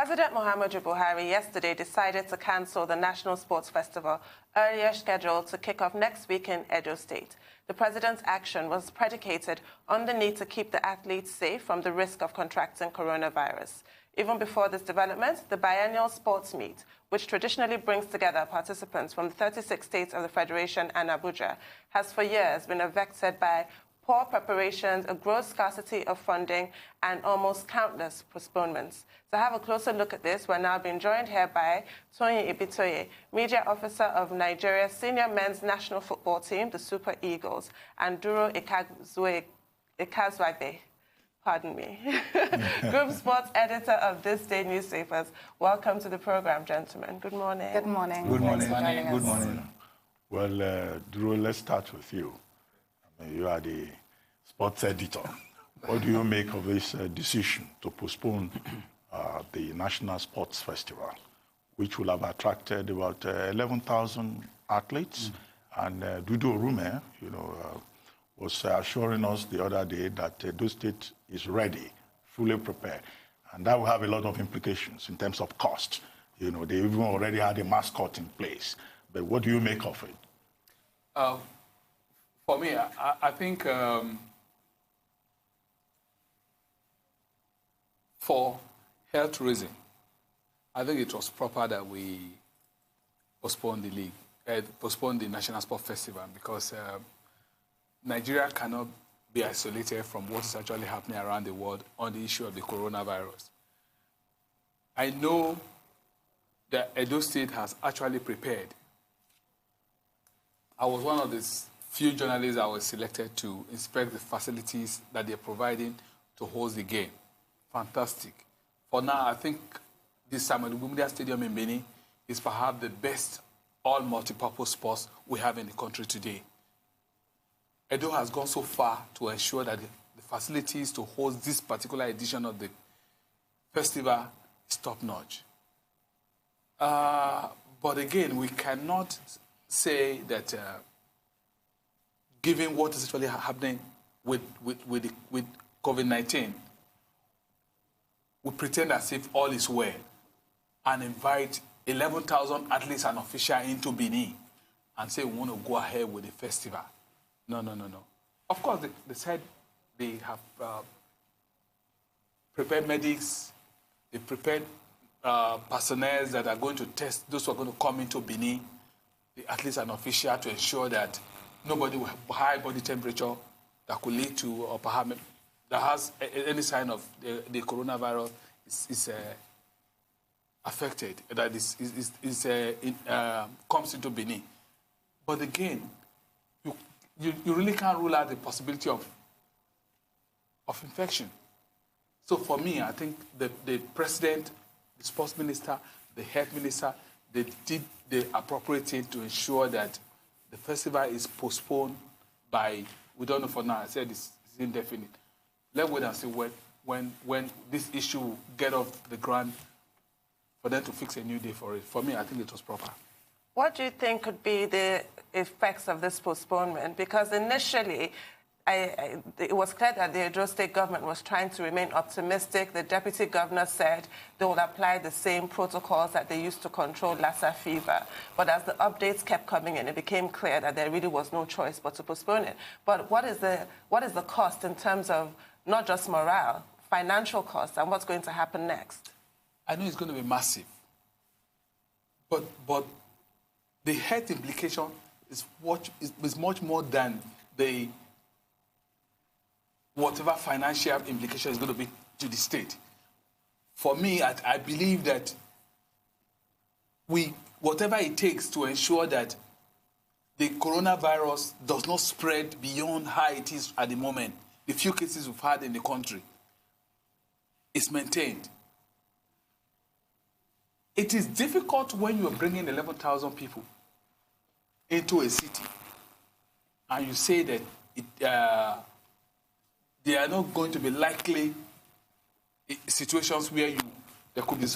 President Buhari yesterday decided to cancel the National Sports Festival, earlier scheduled to kick off next week in Edo State. The president's action was predicated on the need to keep the athletes safe from the risk of contracting coronavirus. Even before this development, the biennial sports meet, which traditionally brings together participants from the 36 states of the Federation and Abuja, has for years been affected by poor preparations, a gross scarcity of funding, and almost countless postponements. To have a closer look at this, we're now being joined here by Ibitoye, Media Officer of Nigeria's senior men's national football team, the Super Eagles, and Duro Ikhazuagbe. Pardon me. Group Sports Editor of This Day newspapers. Welcome to the program, gentlemen. Good morning. Good morning. Good morning. Good morning. Well, Duro, let's start with you. You are the sports editor. What do you make of this decision to postpone the National Sports Festival, which will have attracted about 11,000 athletes? And Dudu Orume, was assuring us the other day that Edo State is ready, fully prepared. And that will have a lot of implications in terms of cost. They even already had a mascot in place. But what do you make of it? For me, I think for health reasons, I think it was proper that we postponed the league, postponed the National Sport Festival, because Nigeria cannot be isolated from what is actually happening around the world on the issue of the coronavirus. I know that Edo State has actually prepared. I was one of the few journalists that was selected to inspect the facilities that they're providing to host the game. Fantastic. For now, I think this time at the Bumida Stadium in Benin is perhaps the best all multi-purpose sports we have in the country today. Edo has gone so far to ensure that the facilities to host this particular edition of the festival is top-notch. But again, we cannot say that given what is actually happening with COVID-19, we pretend as if all is well and invite 11,000 athletes and officials into Benin and say we want to go ahead with the festival. No. Of course, they said they have prepared medics, they prepared personnel that are going to test those who are going to come into Benin, the athletes and officials, to ensure that nobody with high body temperature that could lead to, or perhaps that has any sign of the coronavirus is affected, that comes into Benin. But again, you really can't rule out the possibility of infection. So for me, I think the president, the sports minister, the health minister, they did the appropriate thing to ensure that the festival is postponed by, we don't know for now, I said it's indefinite. Let's wait and see when this issue will get off the ground for them to fix a new day for it. For me, I think it was proper. What do you think could be the effects of this postponement? Because initially, it was clear that the Edo State government was trying to remain optimistic. The deputy governor said they would apply the same protocols that they used to control Lassa fever. But as the updates kept coming in, it became clear that there really was no choice but to postpone it. But what is the cost in terms of not just morale, financial costs, and what's going to happen next? I know it's going to be massive. But the health implication is much more than the whatever financial implication is going to be to the state. For me, I believe that whatever it takes to ensure that the coronavirus does not spread beyond how it is at the moment, the few cases we've had in the country, is maintained. It is difficult when you are bringing 11,000 people into a city and you say that there are not going to be likely situations where there could be a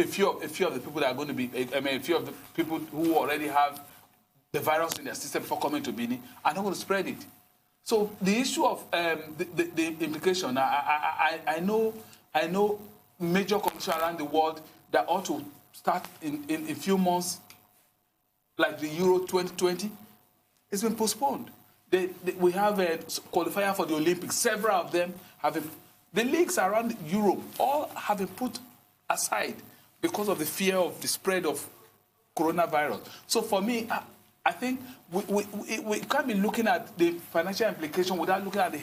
few of the people that are going to be, a few of the people who already have the virus in their system before coming to Benin are not going to spread it. So the issue of the implication, I know I know major competitions around the world that ought to start in a few months, like the Euro 2020, it's been postponed. We have a qualifier for the Olympics. Several of them have been, the leagues around Europe all have been put aside because of the fear of the spread of coronavirus. So for me, I think we can't be looking at the financial implication without looking at the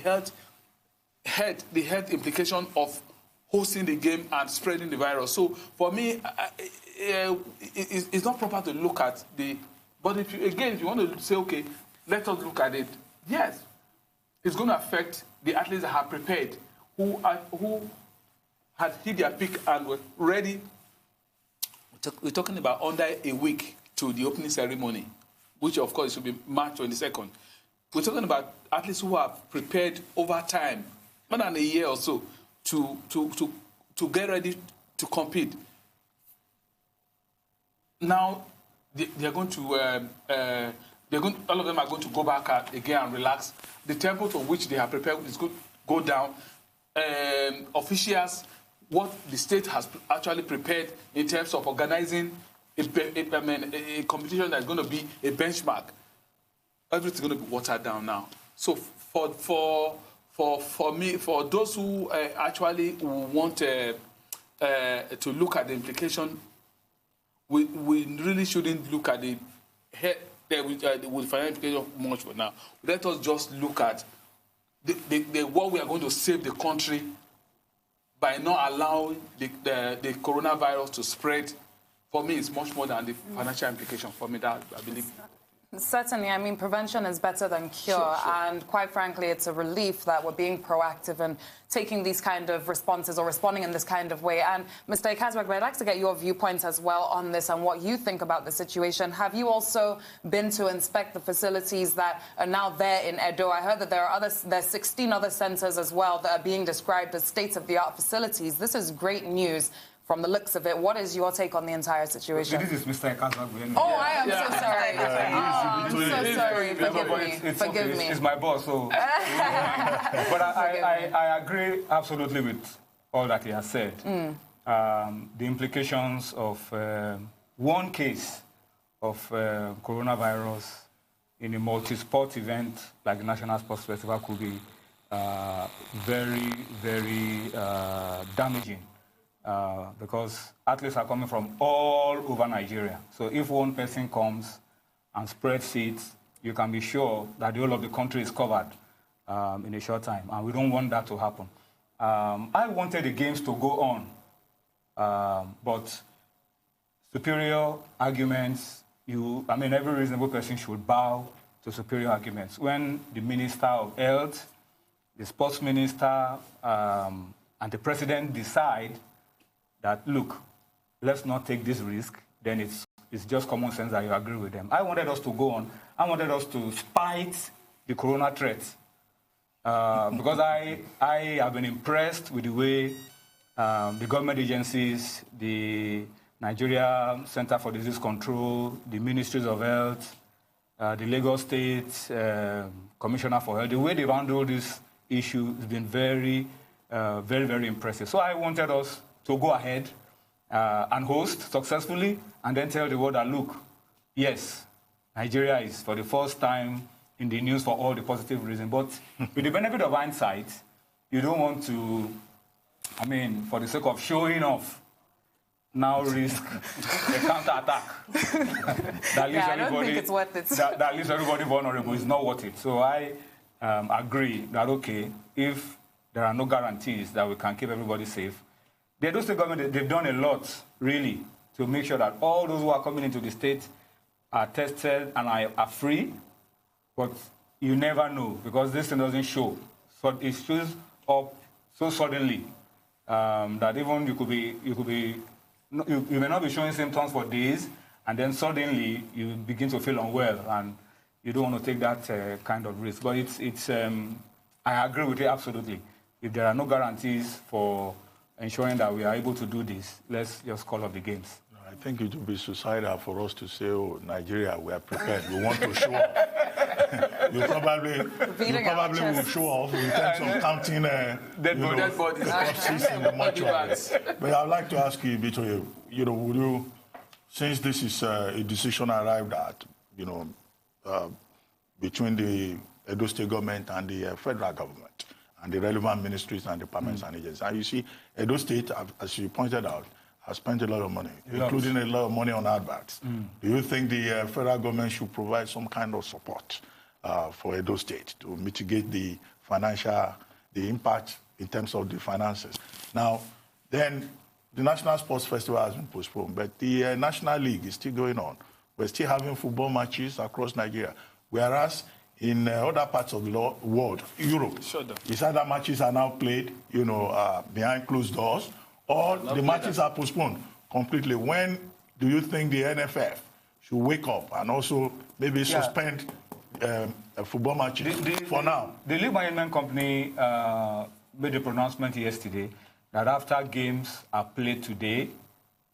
health implication of hosting the game and spreading the virus. So for me, it's not proper to look at the. But if you want to say, okay, let us look at it. Yes, it's going to affect the athletes that have prepared, who had hit their peak and were ready. We're talking about under a week to the opening ceremony, which of course should be March 22nd. We're talking about athletes who have prepared over time, more than a year or so, to get ready to compete. Now they're going to all of them are going to go back again and relax. The tempo to which they are prepared is going to go down. Officials, what the state has actually prepared in terms of organizing a competition that's going to be a benchmark, everything's going to be watered down now. So for me, for those who actually want to look at the implication, we really shouldn't look at the financial implication much for now. Let us just look at what we are going to save the country by not allowing the coronavirus to spread. For me, it's much more than the financial implication. For me, that I believe. Certainly, I mean, prevention is better than cure, sure. And quite frankly, it's a relief that we're being proactive and taking these kind of responses or responding in this kind of way. And Mr. Ikhazuagbe, I'd like to get your viewpoints as well on this and what you think about the situation. Have you also been to inspect the facilities that are now there in Edo? I heard that there's 16 other centers as well that are being described as state-of-the-art facilities. This is great news. From the looks of it, what is your take on the entire situation? This is Mr. Ikhazuagbe. Oh, I am so sorry. I'm so sorry. Forgive me. It's my boss, so. But I agree absolutely with all that he has said. The implications of one case of coronavirus in a multi-sport event like the National Sports Festival could be very, very damaging. Because athletes are coming from all over Nigeria. So if one person comes and spreads it, you can be sure that the whole of the country is covered in a short time. And we don't want that to happen. I wanted the games to go on, but superior arguments, every reasonable person should bow to superior arguments. When the Minister of Health, the Sports Minister, and the President decide that, look, let's not take this risk, then it's just common sense that you agree with them. I wanted us to go on. I wanted us to fight the corona threat because I have been impressed with the way the government agencies, the Nigeria Center for Disease Control, the Ministries of Health, the Lagos State Commissioner for Health, the way they've handled this issue has been very, very, very impressive. So I wanted us to go ahead and host successfully and then tell the world that, look, yes, Nigeria is for the first time in the news for all the positive reasons. But with the benefit of hindsight, you don't want to, for the sake of showing off, now risk a counter-attack. I don't think it's worth it. That leaves everybody vulnerable. It's not worth it. So I agree that, okay, if there are no guarantees that we can keep everybody safe, the Edo State government, they've done a lot, really, to make sure that all those who are coming into the state are tested and are free. But you never know, because this thing doesn't show. So it shows up so suddenly that even you may not be showing symptoms for days, and then suddenly you begin to feel unwell, and you don't want to take that kind of risk. But I agree with you absolutely. If there are no guarantees for ensuring that we are able to do this, let's just call up the games. I think it would be suicidal for us to say, oh, Nigeria, we are prepared. We want to show up. you probably will show off in terms of counting dead bodies in the mortuary. But I'd like to ask you, Ibitoye, would you, since this is a decision arrived at, between the Edo State government and the federal government and the relevant ministries and departments and agencies, and you see, Edo State, as you pointed out, has spent a lot of money, including a lot of money on adverts. Do you think the federal government should provide some kind of support for Edo State to mitigate the impact in terms of the finances? Now, then the National Sports Festival has been postponed, but the National League is still going on. We're still having football matches across Nigeria, whereas in other parts of the world, Europe, it's either matches are now played, behind closed doors, or the matches are postponed completely. When do you think the NFF should wake up and also maybe suspend football matches for now? The League Management Company made a pronouncement yesterday that after games are played today,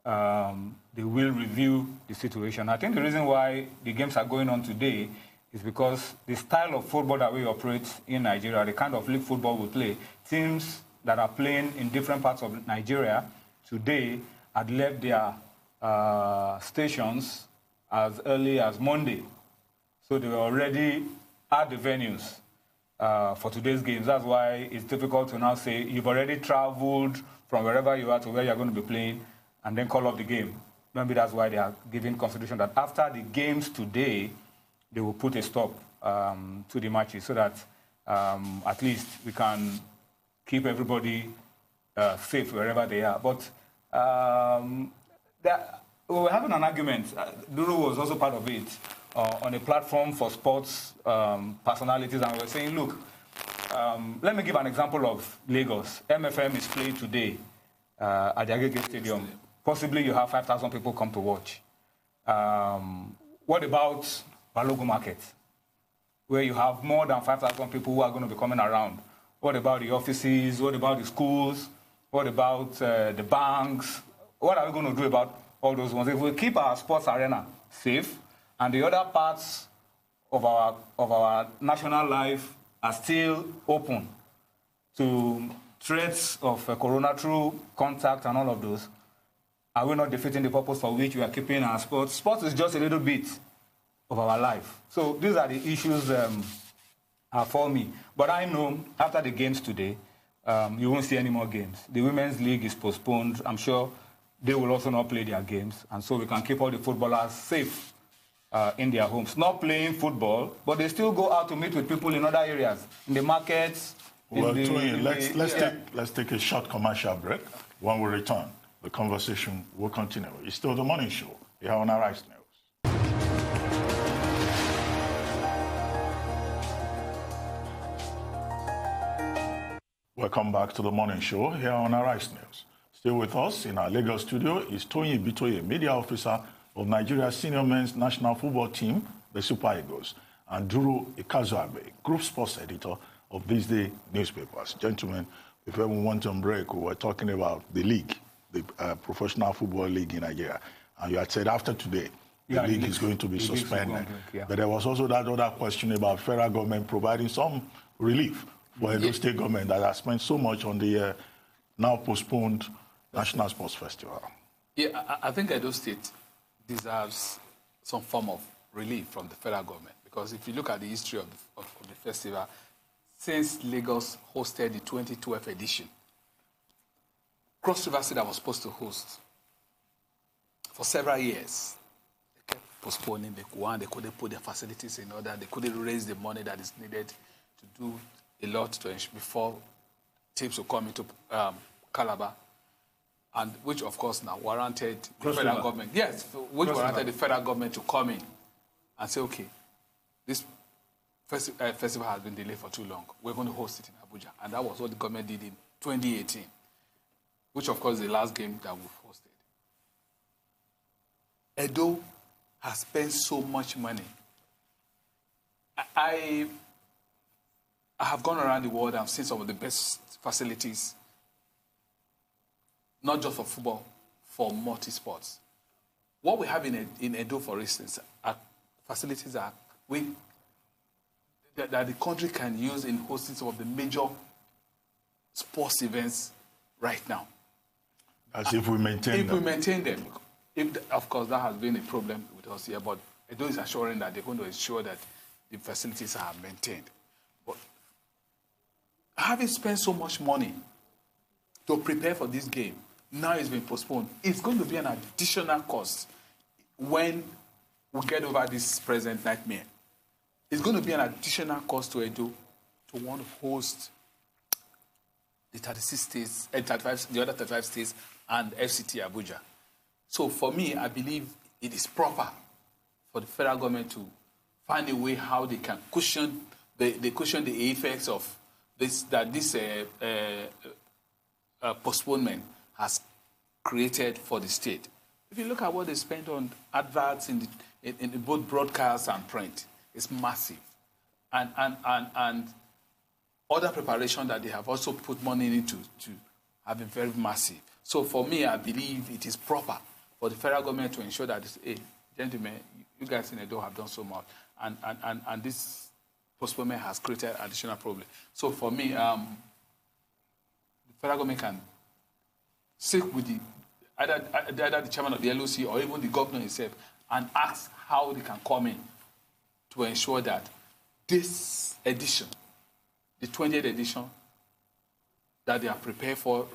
they will review the situation. I think the reason why the games are going on today is because the style of football that we operate in Nigeria, the kind of league football we play, teams that are playing in different parts of Nigeria today had left their stations as early as Monday. So they were already at the venues for today's games. That's why it's difficult to now say you've already traveled from wherever you are to where you're going to be playing and then call up the game. Maybe that's why they are giving consideration that after the games today, they will put a stop to the matches so that at least we can keep everybody safe wherever they are. But we were having an argument. Duro was also part of it on a platform for sports personalities, and we were saying, look, let me give an example of Lagos. MFM is playing today at the Agege Stadium. Possibly you have 5,000 people come to watch. What about Balogun Market, where you have more than 5,000 people who are going to be coming around? What about the offices? What about the schools? What about the banks? What are we going to do about all those ones? If we keep our sports arena safe and the other parts of our national life are still open to threats of corona through contact and all of those, are we not defeating the purpose for which we are keeping our sports? Sports is just a little bit of our life. So these are the issues for me. But I know after the games today, you won't see any more games. The Women's League is postponed. I'm sure they will also not play their games. And so we can keep all the footballers safe in their homes. Not playing football, but they still go out to meet with people in other areas, in the markets. Well, Toyin, let's take a short commercial break. When we return, the conversation will continue. It's still the morning show here on Arise News. Welcome back to the morning show here on Arise News. Still with us in our Lagos studio is Toyin Ibitoye, media officer of Nigeria's senior men's national football team, the Super Eagles, and Duro Ikhazuagbe, group sports editor of These Day newspapers. Gentlemen, before we went on break, we were talking about the league, the professional football league in Nigeria. And you had said after today, the league is going to be suspended. But there was also that other question about federal government providing some relief for Edo State government that has spent so much on the now postponed National Sports Festival. Yeah, I think Edo State deserves some form of relief from the federal government, because if you look at the history of the festival, since Lagos hosted the 2012 edition, Cross River State was supposed to host for several years. They kept postponing. They couldn't put their facilities in order. They couldn't raise the money that is needed to do a lot to ensure before teams will come into Calabar, and which of course now warranted the federal government. Yes, which warranted the federal government to come in and say, okay, this festival has been delayed for too long. We're going to host it in Abuja, and that was what the government did in 2018, which of course is the last game that we've hosted. Edo has spent so much money. I have gone around the world and I've seen some of the best facilities, not just for football, for multi-sports. What we have in Edo, for instance, are facilities that the country can use in hosting some of the major sports events right now. As if we maintain them. If we maintain them. Of course, that has been a problem with us here, but Edo is assuring that they're going to ensure that the facilities are maintained. But having spent so much money to prepare for this game, now it's been postponed. It's going to be an additional cost when we get over this present nightmare. It's going to be an additional cost to Edo to want to host the 36 states, the other 35 states, and FCT Abuja. So for me, I believe it is proper for the federal government to find a way how they can cushion the effects of this postponement has created for the state. If you look at what they spent on adverts in both broadcast and print, it's massive. And other preparation that they have also put money into have been very massive. So for me, I believe it is proper for the federal government to ensure that, hey, gentlemen, you guys in Edo have done so much, and this postponement has created additional problem. So for me, the federal government can sit with either the chairman of the LOC or even the governor himself and ask how they can come in to ensure that this edition, the 20th edition that they are prepared for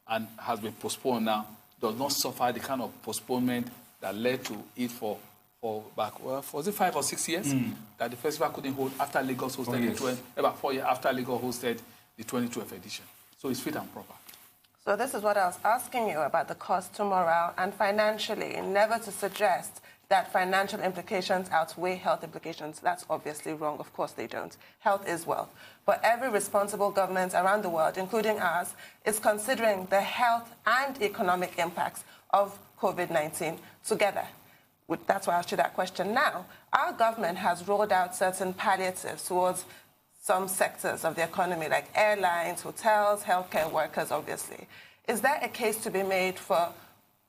and has been postponed now, does not suffer the kind of postponement that led to it for was it 5 or 6 years that the festival couldn't hold after Lagos hosted about 4 years after Lagos hosted the 2012 edition. So it's fit and proper. So this is what I was asking you about, the cost to morale and financially, never to suggest that financial implications outweigh health implications. That's obviously wrong. Of course they don't. Health is wealth. But every responsible government around the world, including ours, is considering the health and economic impacts of COVID-19 together. That's why I asked you that question now. Our government has rolled out certain palliatives towards some sectors of the economy, like airlines, hotels, healthcare workers, obviously. Is there a case to be made for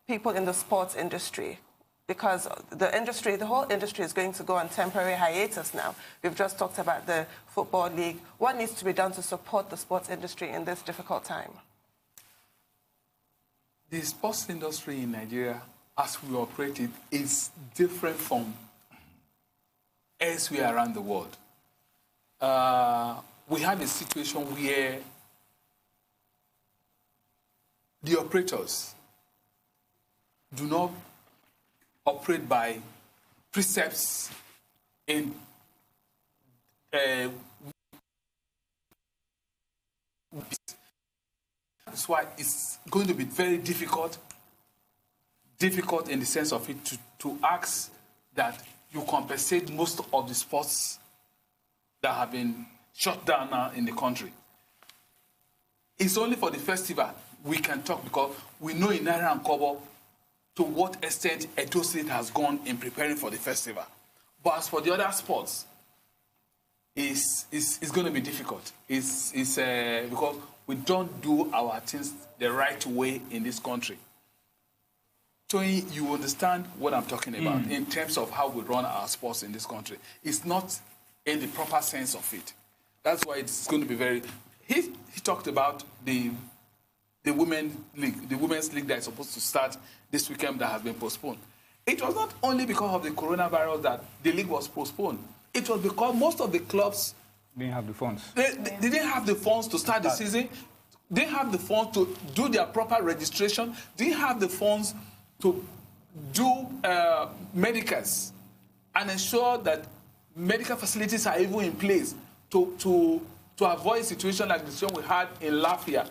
people in the sports industry? Because the whole industry is going to go on temporary hiatus now. We've just talked about the Football League. What needs to be done to support the sports industry in this difficult time? The sports industry in Nigeria, as we operate it, is different from elsewhere around the world. We have a situation where the operators do not operate by precepts in that's why it's going to be very difficult in the sense of it to ask that you compensate most of the sports that have been shut down now in the country. It's only for the festival we can talk, because we know in Naira and Kobo to what extent Edo State has gone in preparing for the festival. But as for the other sports, it's going to be difficult. It's because we don't do our things the right way in this country. Toyin, you understand what I'm talking about in terms of how we run our sports in this country. It's not in the proper sense of it. That's why it's going to be very... He talked about the women's league that is supposed to start this weekend that has been postponed. It was not only because of the coronavirus that the league was postponed. It was because most of the clubs didn't have the funds. They didn't have the funds to start the season. They didn't have the funds to do their proper registration. They didn't have the funds to do medicals and ensure that medical facilities are even in place to avoid a situation like the one we had in Lafia,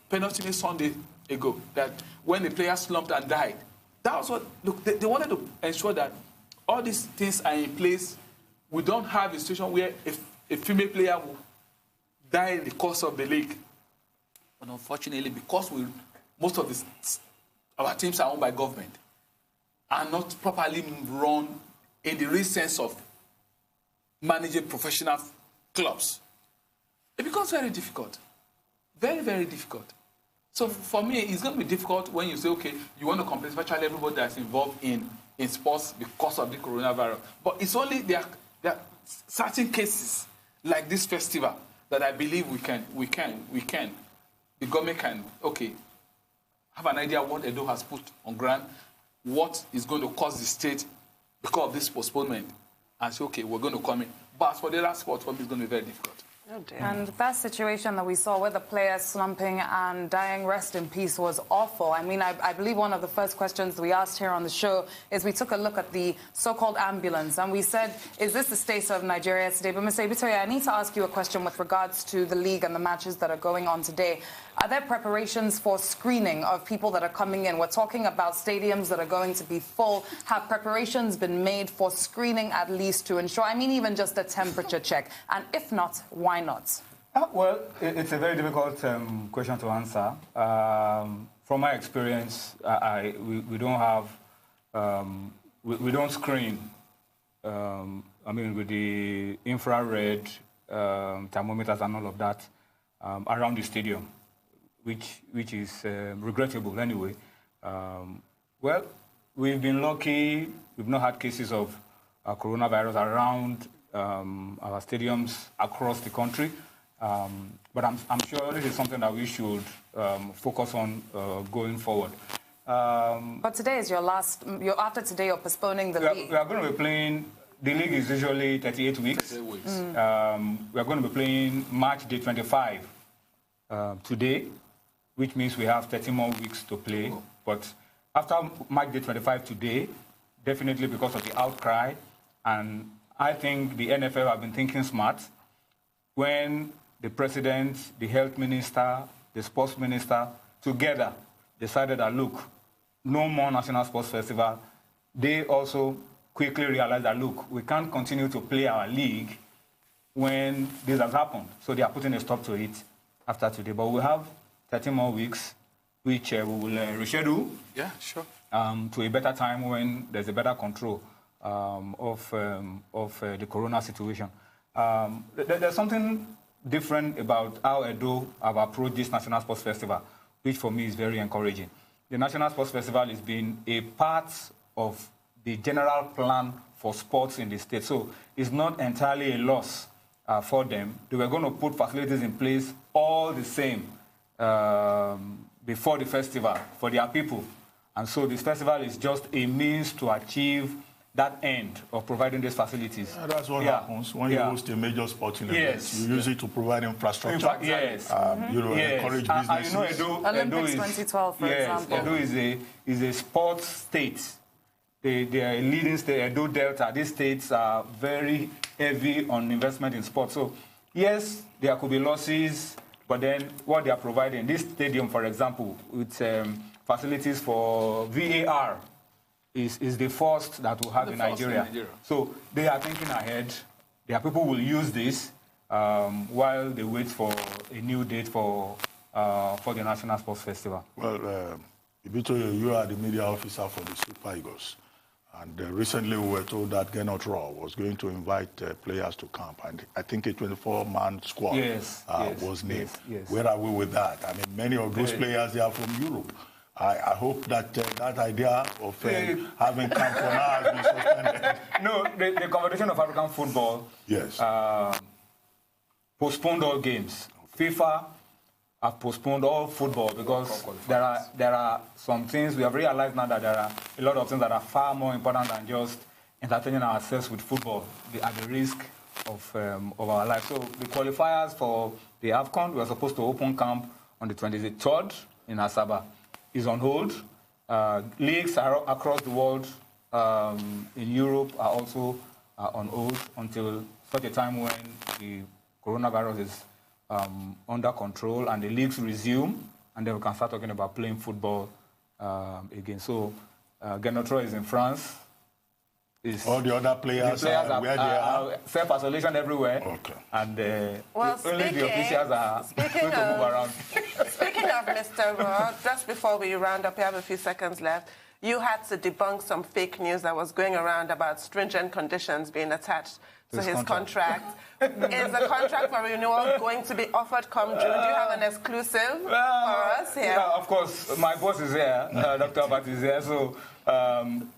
penultimate Sunday ago, that when the player slumped and died. That was what, look, they wanted to ensure that all these things are in place. We don't have a situation where a female player will die in the course of the league. But unfortunately, because most of our teams are owned by government, are not properly run in the real sense of managing professional clubs, it becomes very difficult. Very, very difficult. So for me, it's going to be difficult when you say, okay, you want to compensate virtually everybody that's involved in sports because of the coronavirus. But it's only there are certain cases like this festival, that I believe we can, the government can, okay, have an idea what Edo has put on ground, what is going to cost the state because of this postponement, and say, okay, we're going to come in. But as for the last sport, for me, it's going to be very difficult. Oh dear. And that situation that we saw with the players slumping and dying, rest in peace, was awful. I mean, I believe one of the first questions we asked here on the show is we took a look at the so-called ambulance and we said, is this the state of Nigeria today? But Mr. Ibitoye, I need to ask you a question with regards to the league and the matches that are going on today. Are there preparations for screening of people that are coming in? We're talking about stadiums that are going to be full. Have preparations been made for screening at least to ensure, I mean, even just a temperature check? And if not, why not? Well, it's a very difficult question to answer. From my experience, we don't have, we don't screen, I mean, with the infrared thermometers and all of that around the stadium, which is regrettable anyway. Well, we've been lucky. We've not had cases of coronavirus around our stadiums across the country. But I'm sure this is something that we should focus on going forward. But today is your last, after today you're postponing the league. We are going to be playing, the league is usually 38 weeks. 38 weeks. We are going to be playing March day 25 today, which means we have 30 more weeks to play. Oh. But after March day 25 today, definitely because of the outcry, and I think the NFL have been thinking smart, when the president, the health minister, the sports minister, together decided that, look, no more National Sports Festival, they also quickly realized that, look, we can't continue to play our league when this has happened. So they are putting a stop to it after today. But we have 30 more weeks, which we will reschedule. Yeah, sure. To a better time when there's a better control of the corona situation. There's something different about how Edo have approached this National Sports Festival, which for me is very encouraging. The National Sports Festival has been a part of the general plan for sports in the state. So it's not entirely a loss for them. They were going to put facilities in place all the same before the festival for their people. And so this festival is just a means to achieve that end of providing these facilities. Yeah, that's what happens when you host a major sporting event. You use it to provide infrastructure. Encourage businesses. Olympics 2012, for example. Edo is a sports state. They are a leading state, Edo Delta. These states are very heavy on investment in sports. So, yes, there could be losses, but then what they are providing, this stadium, for example, with facilities for VAR, is the first that we'll have in Nigeria. So they are thinking ahead. Their people will use this while they wait for a new date for the National Sports Festival. Well, Ibitoye, you are the media officer for the Super Eagles. And recently we were told that Gernot Raw was going to invite players to camp. And I think a 24-man squad was named. Yes. Where are we with that? I mean, many of those players, they are from Europe. I hope that that idea of having camp for now has been suspended. No, the Confederation of African Football postponed all games. FIFA have postponed all football because there are some things, we have realized now that there are a lot of things that are far more important than just entertaining ourselves with football at the risk of our life. So the qualifiers for the AFCON, we were supposed to open camp on the 23rd in Asaba, is on hold. Leagues across the world in Europe are also on hold until such a time when the coronavirus is under control and the leagues resume, and then we can start talking about playing football again. So Gernot Raw is in France. All the other players are where they are. Self-isolation everywhere. Okay. And only the officials are going to move around. Speaking of Mr. Raw, just before we round up, we have a few seconds left. You had to debunk some fake news that was going around about stringent conditions being attached to his contract. Is the contract for renewal going to be offered come June? Do you have an exclusive for us here? Yeah, of course. My boss is here. Dr. Abat is here. So,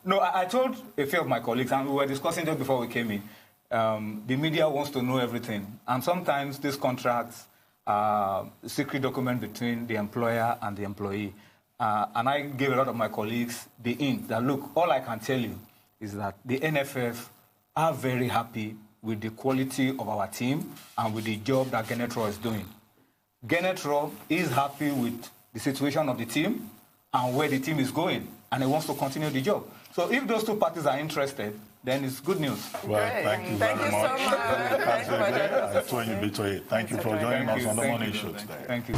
no, I told a few of my colleagues, and we were discussing just before we came in, the media wants to know everything. And sometimes these contracts are a secret document between the employer and the employee. And I gave a lot of my colleagues the hint that, look, all I can tell you is that the NFF are very happy with the quality of our team and with the job that Genetro is doing. Genetro is happy with the situation of the team and where the team is going, and it wants to continue the job. So if those two parties are interested, then it's good news. Well, thank you very much. Ibitoye, thank you for joining us on the morning show today. Thank you.